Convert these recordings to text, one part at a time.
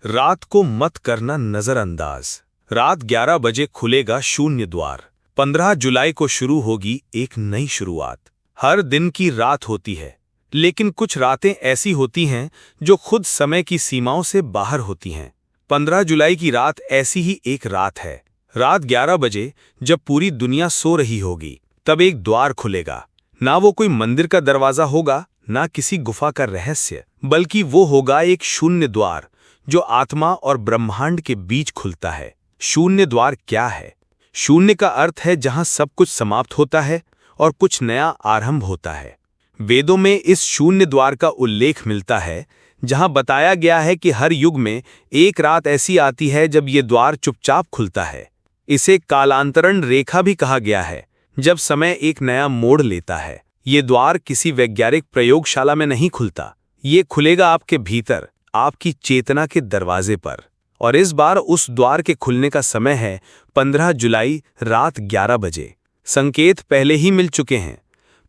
रात को मत करना नजरअंदाज। रात 11 बजे खुलेगा शून्य द्वार। 15 जुलाई को शुरू होगी एक नई शुरुआत। हर दिन की रात होती है, लेकिन कुछ रातें ऐसी होती हैं जो खुद समय की सीमाओं से बाहर होती हैं। 15 जुलाई की रात ऐसी ही एक रात है। रात 11 बजे जब पूरी दुनिया सो रही होगी, तब एक द्वार खुलेगा। ना वो कोई मंदिर का दरवाजा होगा, ना किसी गुफा का रहस्य, बल्कि वो होगा एक शून्य द्वार जो आत्मा और ब्रह्मांड के बीच खुलता है। शून्य द्वार क्या है? शून्य का अर्थ है जहां सब कुछ समाप्त होता है और कुछ नया आरंभ होता है। वेदों में इस शून्य द्वार का उल्लेख मिलता है, जहां बताया गया है कि हर युग में एक रात ऐसी आती है जब ये द्वार चुपचाप खुलता है। इसे कालांतरण रेखा भी कहा गया है, जब समय एक नया मोड़ लेता है। ये द्वार किसी वैज्ञानिक प्रयोगशाला में नहीं खुलता, ये खुलेगा आपके भीतर, आपकी चेतना के दरवाजे पर। और इस बार उस द्वार के खुलने का समय है 15 जुलाई रात 11 बजे। संकेत पहले ही मिल चुके हैं।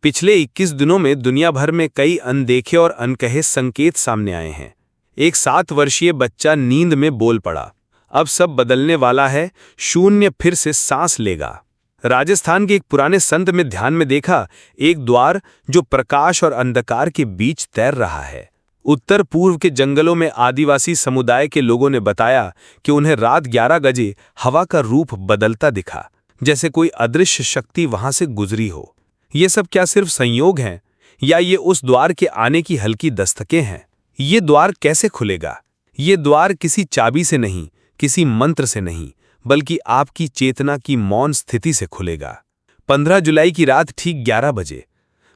पिछले 21 दिनों में दुनिया भर में कई अनदेखे और अनकहे संकेत सामने आए हैं। एक 7 वर्षीय बच्चा नींद में बोल पड़ा, अब सब बदलने वाला है, शून्य फिर से सांस लेगा। राजस्थान के एक पुराने संत में ध्यान में देखा एक द्वार जो प्रकाश और अंधकार के बीच तैर रहा है। उत्तर पूर्व के जंगलों में आदिवासी समुदाय के लोगों ने बताया कि उन्हें रात 11 बजे हवा का रूप बदलता दिखा, जैसे कोई अदृश्य शक्ति वहां से गुजरी हो। ये सब क्या सिर्फ संयोग हैं, या ये उस द्वार के आने की हल्की दस्तकें हैं? ये द्वार कैसे खुलेगा? ये द्वार किसी चाबी से नहीं, किसी मंत्र से नहीं, बल्कि आपकी चेतना की मौन स्थिति से खुलेगा। 15 जुलाई की रात ठीक 11 बजे।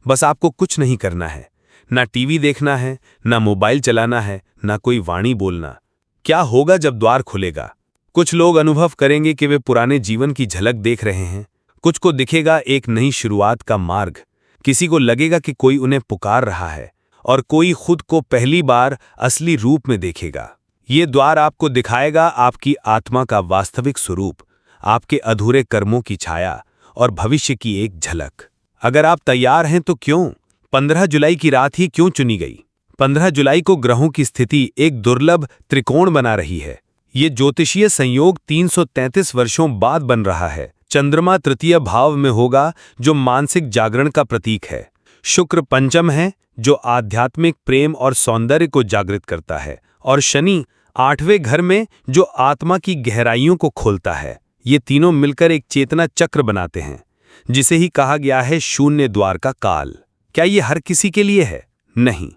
बस आपको कुछ नहीं करना है, ना टीवी देखना है, ना मोबाइल चलाना है, ना कोई वाणी बोलना। क्या होगा जब द्वार खुलेगा? कुछ लोग अनुभव करेंगे कि वे पुराने जीवन की झलक देख रहे हैं, कुछ को दिखेगा एक नई शुरुआत का मार्ग, किसी को लगेगा कि कोई उन्हें पुकार रहा है, और कोई खुद को पहली बार असली रूप में देखेगा। ये द्वार आपको दिखाएगा आपकी आत्मा का वास्तविक स्वरूप, आपके अधूरे कर्मों की छाया और भविष्य की एक झलक। अगर आप तैयार हैं तो क्यों? 15 जुलाई की रात ही क्यों चुनी गई? 15 जुलाई को ग्रहों की स्थिति एक दुर्लभ त्रिकोण बना रही है। ये ज्योतिषीय संयोग 333 वर्षों बाद बन रहा है। चंद्रमा तृतीय भाव में होगा, जो मानसिक जागरण का प्रतीक है। शुक्र पंचम है, जो आध्यात्मिक प्रेम और सौंदर्य को जागृत करता है, और शनि 8वें घर में, जो आत्मा की गहराइयों को खोलता है। ये तीनों मिलकर एक चेतना चक्र बनाते हैं, जिसे ही कहा गया है शून्य द्वार का काल। क्या ये हर किसी के लिए है? नहीं।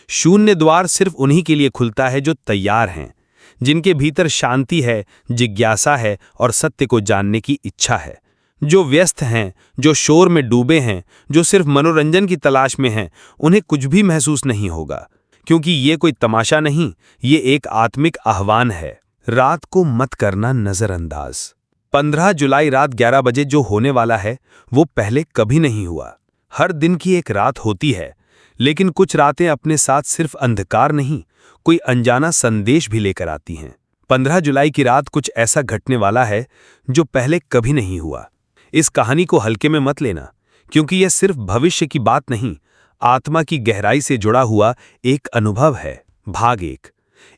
शून्य द्वार सिर्फ उन्हीं के लिए खुलता है जो तैयार हैं, जिनके भीतर शांति है, जिज्ञासा है और सत्य को जानने की इच्छा है। जो व्यस्त हैं, जो शोर में डूबे हैं, जो सिर्फ मनोरंजन की तलाश में हैं, उन्हें कुछ भी महसूस नहीं होगा, क्योंकि ये कोई तमाशा नहीं, ये एक आत्मिक आह्वान है। रात को मत करना नजरअंदाज। 15 जुलाई रात 11 बजे जो होने वाला है, वो पहले कभी नहीं हुआ। हर दिन की एक रात होती है, लेकिन कुछ रातें अपने साथ सिर्फ अंधकार नहीं, कोई अनजाना संदेश भी लेकर आती हैं। 15 जुलाई की रात कुछ ऐसा घटने वाला है जो पहले कभी नहीं हुआ। इस कहानी को हल्के में मत लेना, क्योंकि यह सिर्फ भविष्य की बात नहीं, आत्मा की गहराई से जुड़ा हुआ एक अनुभव है। भाग 1।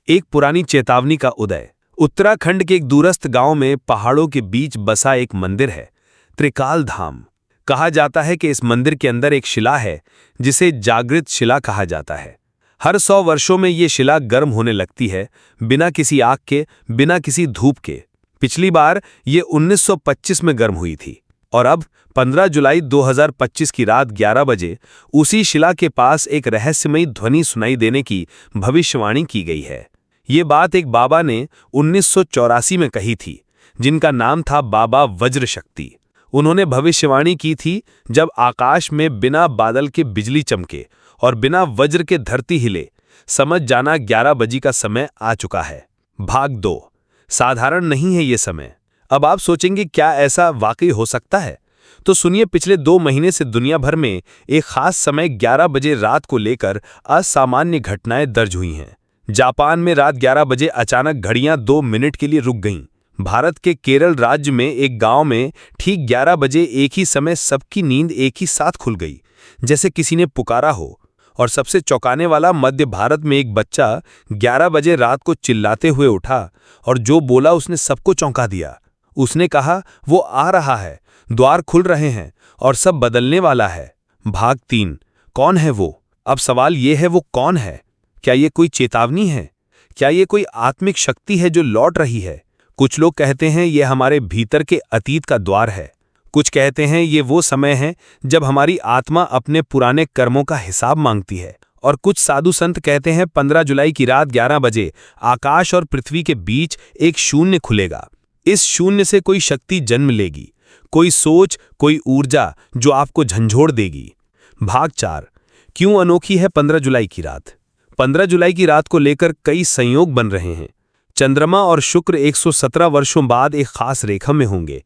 एक पुरानी चेतावनी का उदय। उत्तराखंड के एक दूरस्थ गांव में पहाड़ों के बीच बसा एक मंदिर है, त्रिकाल धाम। कहा जाता है कि इस मंदिर के अंदर एक शिला है, जिसे जागृत शिला कहा जाता है। हर 100 वर्षों में ये शिला गर्म होने लगती है, बिना किसी आग के, बिना किसी धूप के। पिछली बार ये 1925 में गर्म हुई थी, और अब 15 जुलाई 2025 की रात 11 बजे उसी शिला के पास एक रहस्यमयी ध्वनि सुनाई देने की भविष्यवाणी की गई है। ये बात एक बाबा ने 1984 में कही थी, जिनका नाम था बाबा वज्र शक्ति। उन्होंने भविष्यवाणी की थी, जब आकाश में बिना बादल के बिजली चमके और बिना वज्र के धरती हिले, समझ जाना 11 बजे का समय आ चुका है। भाग 2। साधारण नहीं है ये समय। अब आप सोचेंगे, क्या ऐसा वाकई हो सकता है? तो सुनिए, पिछले 2 महीने से दुनिया भर में एक खास समय 11 बजे रात को लेकर असामान्य घटनाएं दर्ज हुई हैं। जापान में रात 11 बजे अचानक घड़ियां 2 मिनट के लिए रुक गईं। भारत के केरल राज्य में एक गांव में ठीक 11 बजे एक ही समय सबकी नींद एक ही साथ खुल गई, जैसे किसी ने पुकारा हो। और सबसे चौंकाने वाला, मध्य भारत में एक बच्चा 11 बजे रात को चिल्लाते हुए उठा और जो बोला उसने सबको चौंका दिया। उसने कहा, वो आ रहा है, द्वार खुल रहे हैं और सब बदलने वाला है। भाग 3। कौन है वो? अब सवाल ये है, वो कौन है? क्या ये कोई चेतावनी है? क्या ये कोई आत्मिक शक्ति है जो लौट रही है? कुछ लोग कहते हैं ये हमारे भीतर के अतीत का द्वार है। कुछ कहते हैं ये वो समय है जब हमारी आत्मा अपने पुराने कर्मों का हिसाब मांगती है। और कुछ साधु संत कहते हैं 15 जुलाई की रात 11 बजे आकाश और पृथ्वी के बीच एक शून्य खुलेगा। इस शून्य से कोई शक्ति जन्म लेगी, कोई सोच, कोई ऊर्जा जो आपको झंझोड़ देगी। भाग 4। क्यों अनोखी है 15 जुलाई की रात? 15 जुलाई की रात को लेकर कई संयोग बन रहे हैं। चंद्रमा और शुक्र 117 वर्षों बाद एक खास रेखा में होंगे।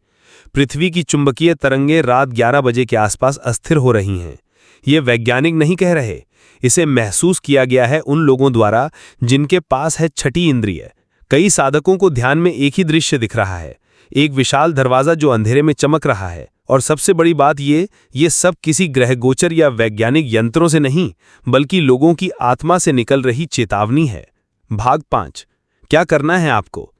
पृथ्वी की चुंबकीय तरंगें रात 11 बजे के आसपास अस्थिर हो रही हैं। ये वैज्ञानिक नहीं कह रहे, इसे महसूस किया गया है उन लोगों द्वारा जिनके पास है छठी इंद्रिय। कई साधकों को ध्यान में एक ही दृश्य दिख रहा है, एक विशाल दरवाजा जो अंधेरे में चमक रहा है। और सबसे बड़ी बात ये सब किसी ग्रहगोचर या वैज्ञानिक यंत्रों से नहीं, बल्कि लोगों की आत्मा से निकल रही चेतावनी है। भाग 5। क्या करना है आपको?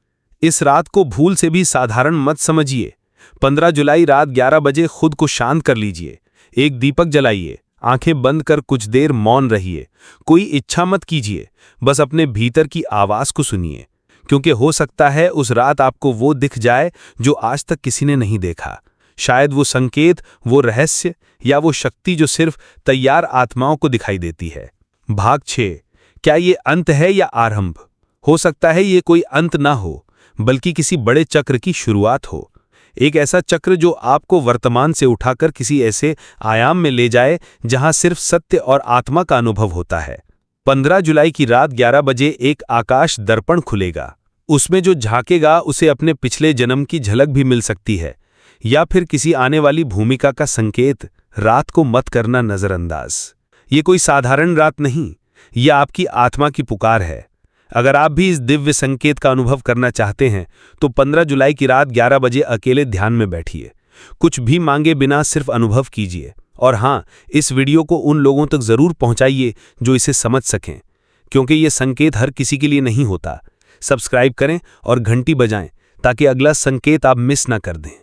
इस रात को भूल से भी साधारण मत समझिए। 15 जुलाई रात 11 बजे खुद को शांत कर लीजिए। एक दीपक जलाइए, आंखें बंद कर कुछ देर मौन रहिए। कोई इच्छा मत कीजिए, बस अपने भीतर की आवाज को सुनिए, क्योंकि हो सकता है उस रात आपको वो दिख जाए जो आज तक किसी ने नहीं देखा। शायद वो संकेत, वो रहस्य या वो शक्ति जो सिर्फ तैयार आत्माओं को दिखाई देती है। भाग 6। क्या ये अंत है या आरंभ? हो सकता है ये कोई अंत ना हो, बल्कि किसी बड़े चक्र की शुरुआत हो। एक ऐसा चक्र जो आपको वर्तमान से उठाकर किसी ऐसे आयाम में ले जाए जहां सिर्फ सत्य और आत्मा का अनुभव होता है। 15 जुलाई की रात 11 बजे एक आकाश दर्पण खुलेगा। उसमें जो झांकेगा उसे अपने पिछले जन्म की झलक भी मिल सकती है, या फिर किसी आने वाली भूमिका का संकेत। रात को मत करना नजरअंदाज। ये कोई साधारण रात नहीं, यह आपकी आत्मा की पुकार है। अगर आप भी इस दिव्य संकेत का अनुभव करना चाहते हैं तो 15 जुलाई की रात 11 बजे अकेले ध्यान में बैठिए। कुछ भी मांगे बिना सिर्फ अनुभव कीजिए। और हाँ, इस वीडियो को उन लोगों तक जरूर पहुंचाइए जो इसे समझ सकें, क्योंकि ये संकेत हर किसी के लिए नहीं होता। सब्सक्राइब करें और घंटी बजाएं ताकि अगला संकेत आप मिस ना कर दें।